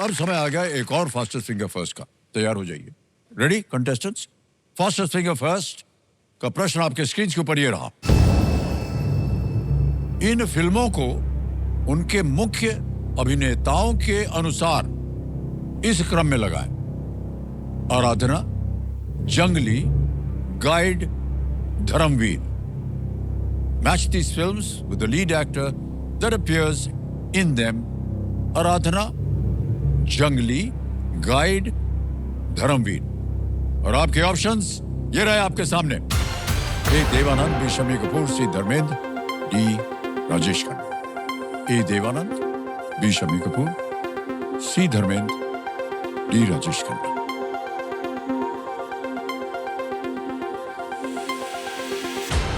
अब समय आ गया एक और फास्टेस्ट फिंगर फर्स्ट का। तैयार हो जाइए। Ready contestants? Fastest finger first का प्रश्न आपके स्क्रीन के ऊपर ये रहा। इन फिल्मों को उनके मुख्य अभिनेताओं के अनुसार इस क्रम में लगाएं: Aradhana, Junglee, Guide, Dharamveer. Match these films with the lead actor that appears in them: आराधना, जंगली, गाइड, धर्मवीर। और आपके ऑप्शंस ये रहे आपके सामने। ए देवानंद, बी शम्मी कपूर, सी धर्मेंद्र, डी राजेश खन्ना। ए देवानंद, बी शम्मी कपूर, सी धर्मेंद्र, डी राजेश खन्ना।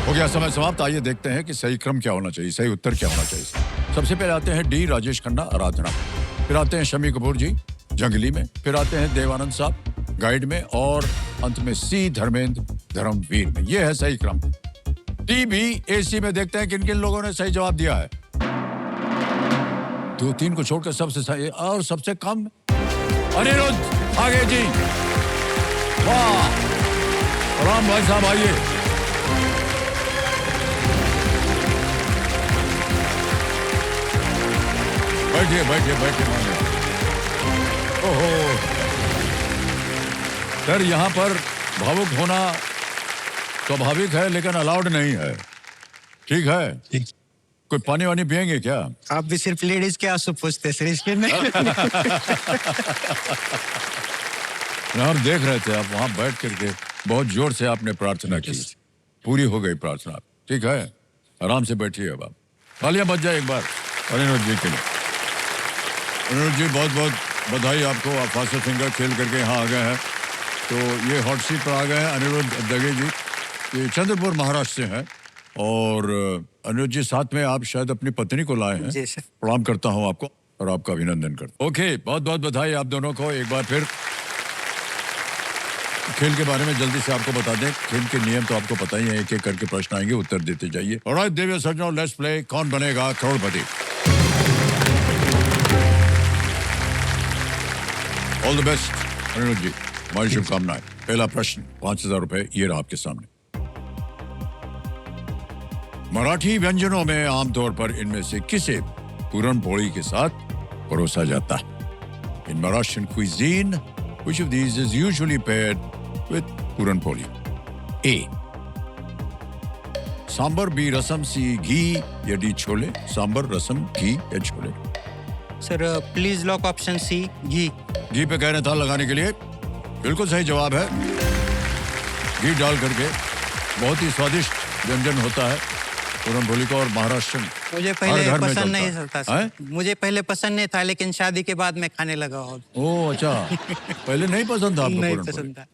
हो गया समय समाप्त। आइए देखते हैं कि सही क्रम क्या होना चाहिए, सही उत्तर क्या होना चाहिए। सबसे पहले आते हैं डी राजेश खन्ना, आराधना। फिर आते हैं शम्मी कपूर जी, जंगली में। फिर आते हैं देवानंद साहब, गाइड में। और अंत में सी धर्मेंद्र, धर्मवीर में। यह है सही क्रम। टीबी एसी में देखते हैं किन किन लोगों ने सही जवाब दिया है। 2-3 को छोड़कर सबसे सही और सबसे कम अनिरुद्ध आगे जी। वाह, राम भाई साहब आइए। बैठिए बैठिए बैठिए मानिए। ओहो सर, यहाँ पर भावुक होना स्वाभाविक है लेकिन अलाउड नहीं है। ठीक है? कोई पानी वानी पियेंगे क्या? आप भी सिर्फ लेडीज के आंसू पूछते सर, इसके नहीं। हम देख रहे थे आप वहां बैठ करके बहुत जोर से आपने प्रार्थना की। पूरी हो गई प्रार्थना। ठीक है, आराम से बैठिए। अब आप तालियां बज जाए एक बार अनिरुद्ध जी के लिए। अनिरुद्ध जी, बहुत बहुत बधाई आपको। आप फास्टेस्ट फिंगर खेल करके यहाँ आ गए हैं। तो ये हॉट सीट पर आ गए हैं अनिरुद्ध दगे जी। ये चंद्रपुर महाराष्ट्र से हैं। और अनिरुद्ध जी, साथ में आप शायद अपनी पत्नी को लाए हैं। जी सर। प्रणाम करता हूँ आपको और आपका अभिनंदन करता हूँ। ओके, बहुत बहुत बधाई आप दोनों को एक बार फिर। खेल के बारे में जल्दी से आपको बता दें। खेल के नियम तो आपको पता ही है। एक एक करके प्रश्न आएंगे, उत्तर देते जाइए। ऑलराइट देविया सज्जनों, लेट्स प्ले कौन बनेगा करोड़पति। ऑल द बेस्ट अनिरुद्ध जी, हमारी शुभकामनाएं। पहला प्रश्न 5000 रुपए ये रहा आपके सामने। मराठी व्यंजनों में आमतौर पर इनमें से किसे पूरन पोली के साथ परोसा जाता है? In Maharashtrian cuisine, which of these is usually paired with puran poli? A. Sambar, B rasam, C ghee या डी छोले? सांबर, रसम, घी या chole? Sir please lock option C, ghee. घी पे कह रहे था लगाने के लिए। बिल्कुल सही जवाब है। घी डाल करके बहुत ही स्वादिष्ट व्यंजन होता है पूरन पोली का। और महाराष्ट्र मुझे पहले पसंद नहीं था। मुझे पहले पसंद नहीं था, लेकिन शादी के बाद मैं खाने लगा। ओह अच्छा, पहले नहीं पसंद था आपको? नहीं पसंद था।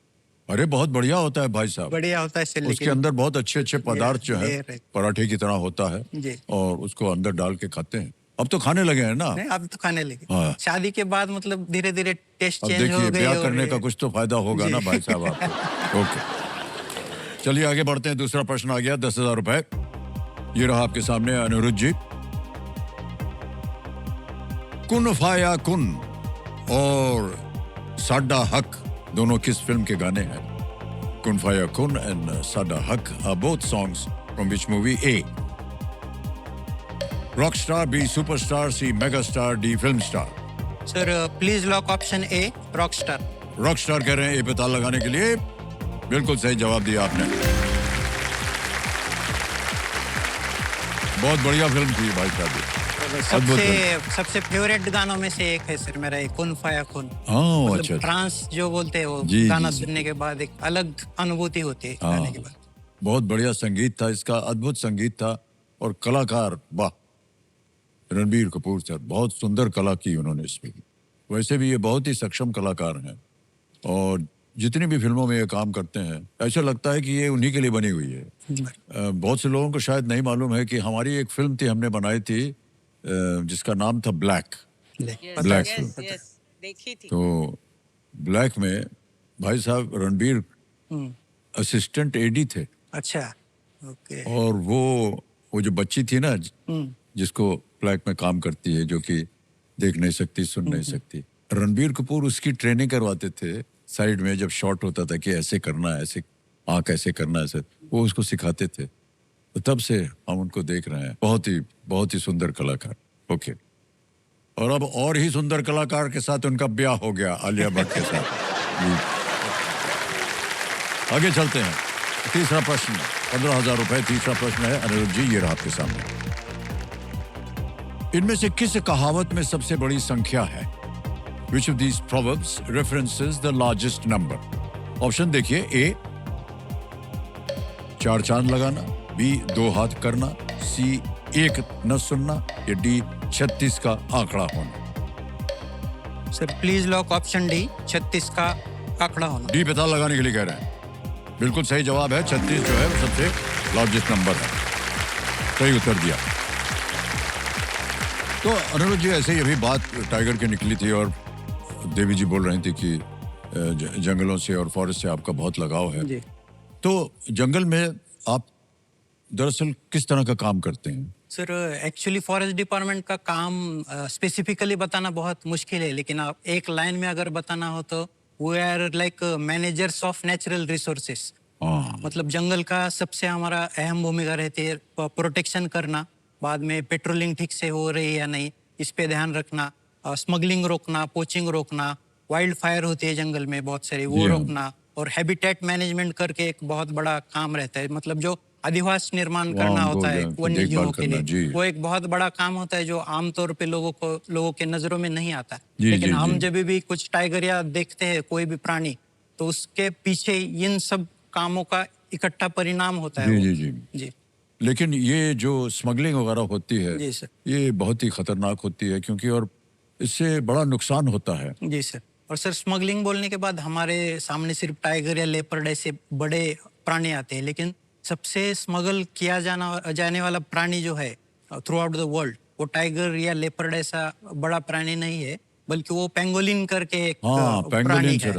अरे बहुत बढ़िया होता है भाई साहब। बढ़िया होता है। उसके अंदर बहुत अच्छे अच्छे पदार्थ जो है पराठे की तरह होता है और उसको अंदर डाल के खाते हैं। अब तो खाने लगे हैं ना? नहीं, अब तो खाने लगे। शादी के बाद मतलब धीरे धीरे टेस्ट चेंज हो देखिए, गई। ब्याह करने का कुछ तो फायदा होगा ना भाई साहब आपको। ओके, चलिए आगे बढ़ते हैं। दूसरा प्रश्न आ गया 10,000 रुपए। ये रहा आपके सामने अनिरुद्ध जी। कुन फाया कुन और साडा हक दोनों किस फिल्म के गाने हैं? कुन फाया कुन and Sadda Haq are both songs from which movie? A. Rockstar, B superstar, C megastar, D film star? Sir please lock option A, Rockstar. Rockstar कह रहे हैं ए पे ताल लगाने के लिए। बिल्कुल सही जवाब दिया आपने। बहुत बढ़िया फिल्म थी भाई साहब। सबसे फेवरेट गानों में से एक है सर मेरा, एक कुन फाया कुन। अच्छा। फ्रांस जो बोलते हैं वो गाना सुनने के बाद एक अलग अनुभूति होती है गाने के बाद। बहुत बढ़िया संगीत था इसका, अद्भुत संगीत था। और कलाकार वाह, रणबीर कपूर सर, बहुत सुंदर कला की उन्होंने इसमें। वैसे भी ये बहुत ही सक्षम कलाकार हैं और जितनी भी फिल्मों में ये काम करते हैं ऐसा लगता है कि ये उन्हीं के लिए बनी हुई है। बहुत से लोगों को शायद नहीं मालूम है कि हमारी एक फिल्म थी, हमने बनाई थी जिसका नाम था ब्लैक फिल्म। देखी थी। तो ब्लैक में भाई साहब रणबीर असिस्टेंट एडी थे। अच्छा, ओके। और वो जो बच्ची थी ना जिसको ब्लैक में काम करती है, जो कि देख नहीं सकती, सुन नहीं सकती, रणबीर कपूर उसकी ट्रेनिंग करवाते थे साइड में, जब शॉट होता था कि ऐसे करना है, ऐसे आंख ऐसे करना है, ऐसे वो उसको सिखाते थे। तो तब से हम उनको देख रहे हैं। बहुत ही सुंदर कलाकार। ओके, और अब और ही सुंदर कलाकार के साथ उनका ब्याह हो गया, आलिया भट्ट के साथ। जी। आगे चलते हैं। तीसरा प्रश्न, 15,000 रुपए। तीसरा प्रश्न है अनिरुद्ध जी, ये रहा आपके सामने। इनमें से किस कहावत में सबसे बड़ी संख्या है? Which of these proverbs references the largest number? Option देखिए। ए 4 चांद लगाना, बी 2 हाथ करना, सी 1 न सुनना, या डी 36 का आंकड़ा होना। Sir please lock option D, 36 का आंकड़ा होना। डी पता लगाने के लिए कह रहे हैं। बिल्कुल सही जवाब है। 36 जो है वो सबसे लार्जेस्ट नंबर है। सही उत्तर दिया। तो अनिरुद्ध जी, ऐसे ही अभी बात टाइगर की निकली थी और देवी जी बोल रही थी कि जंगलों से और फॉरेस्ट से आपका बहुत लगाव है। जी तो जंगल में आप दरअसल किस तरह का काम करते हैं? सर, एक्चुअली फॉरेस्ट डिपार्टमेंट का काम स्पेसिफिकली बताना बहुत मुश्किल है, लेकिन आप एक लाइन में अगर बताना हो तो we are like managers of natural resources. मतलब जंगल का सबसे हमारा अहम भूमिका रहती है प्रोटेक्शन करना, बाद में पेट्रोलिंग ठीक से हो रही है या नहीं इस पे ध्यान रखना, स्मगलिंग रोकना, पोचिंग रोकना, वाइल्ड फायर होती है जंगल में बहुत सारी, वो रोकना, और हैबिटेट मैनेजमेंट करके एक बहुत बड़ा काम रहता है। मतलब जो अधिवास निर्माण करना होता है वन्य जीवों के लिए, वो एक बहुत बड़ा काम होता है जो आमतौर पे लोगों के नजरों में नहीं आता। लेकिन हम जब भी कुछ टाइगर या देखते हैं कोई भी प्राणी, तो उसके पीछे इन सब कामों का इकट्ठा परिणाम होता है। जी। लेकिन ये जो स्मगलिंग वगैरह होती है, जी सर, ये बहुत ही खतरनाक होती है, क्योंकि और इससे बड़ा नुकसान होता है। जी सर। और सर स्मगलिंग बोलने के बाद हमारे सामने सिर्फ टाइगर या लेपर्ड ऐसे बड़े प्राणी आते हैं, लेकिन सबसे स्मगल किया जाने वाला प्राणी जो है थ्रू आउट द वर्ल्ड, वो टाइगर या लेपर्ड ऐसा बड़ा प्राणी नहीं है, बल्कि वो पेंगोलिन करके एक प्राणी है।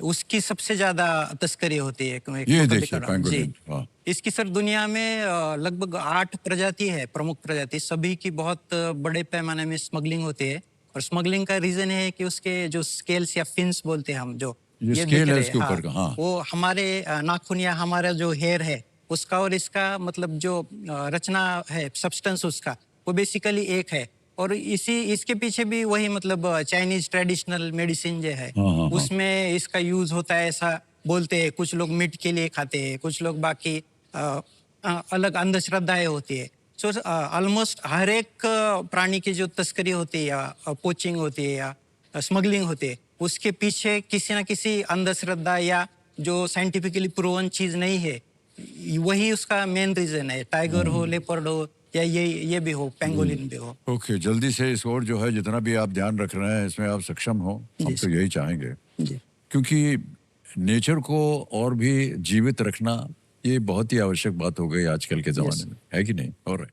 उसकी सबसे ज्यादा तस्करी होती है। ये देखिए पेंगोलिन। इसकी सर दुनिया में लगभग 8 प्रजाति है, प्रमुख प्रजाति, सभी की बहुत बड़े पैमाने में स्मगलिंग होती है। और स्मगलिंग का रीजन है कि उसके जो स्केल्स या फिन्स बोलते हैं हम, जो ये स्केल है उसके ऊपर का, वो हमारे नाखून या हमारा जो हेयर है उसका और इसका मतलब जो रचना है, सब्सटेंस उसका, वो बेसिकली एक है। और इसके पीछे भी वही मतलब चाइनीज ट्रेडिशनल मेडिसिन जो है उसमें इसका यूज होता है, ऐसा बोलते हैं। कुछ लोग मीट के लिए खाते हैं, कुछ लोग बाकी अलग अंधश्रद्धाएं होती है। सो ऑलमोस्ट हर एक प्राणी की जो तस्करी होती है या पोचिंग होती है या स्मगलिंग होती है, उसके पीछे किसी ना किसी अंधश्रद्धा या जो साइंटिफिकली प्रूवन चीज नहीं है, वही उसका मेन रीजन है। टाइगर हो, लेपर्ड हो, या ये भी हो, पेंगोलिन भी हो। ओके, जल्दी से इस और जो है जितना भी आप ध्यान रख रहे हैं इसमें आप सक्षम हो, हम तो यही चाहेंगे। क्योंकि नेचर को और भी जीवित रखना ये बहुत ही आवश्यक बात हो गई आजकल के जमाने में, है कि नहीं? और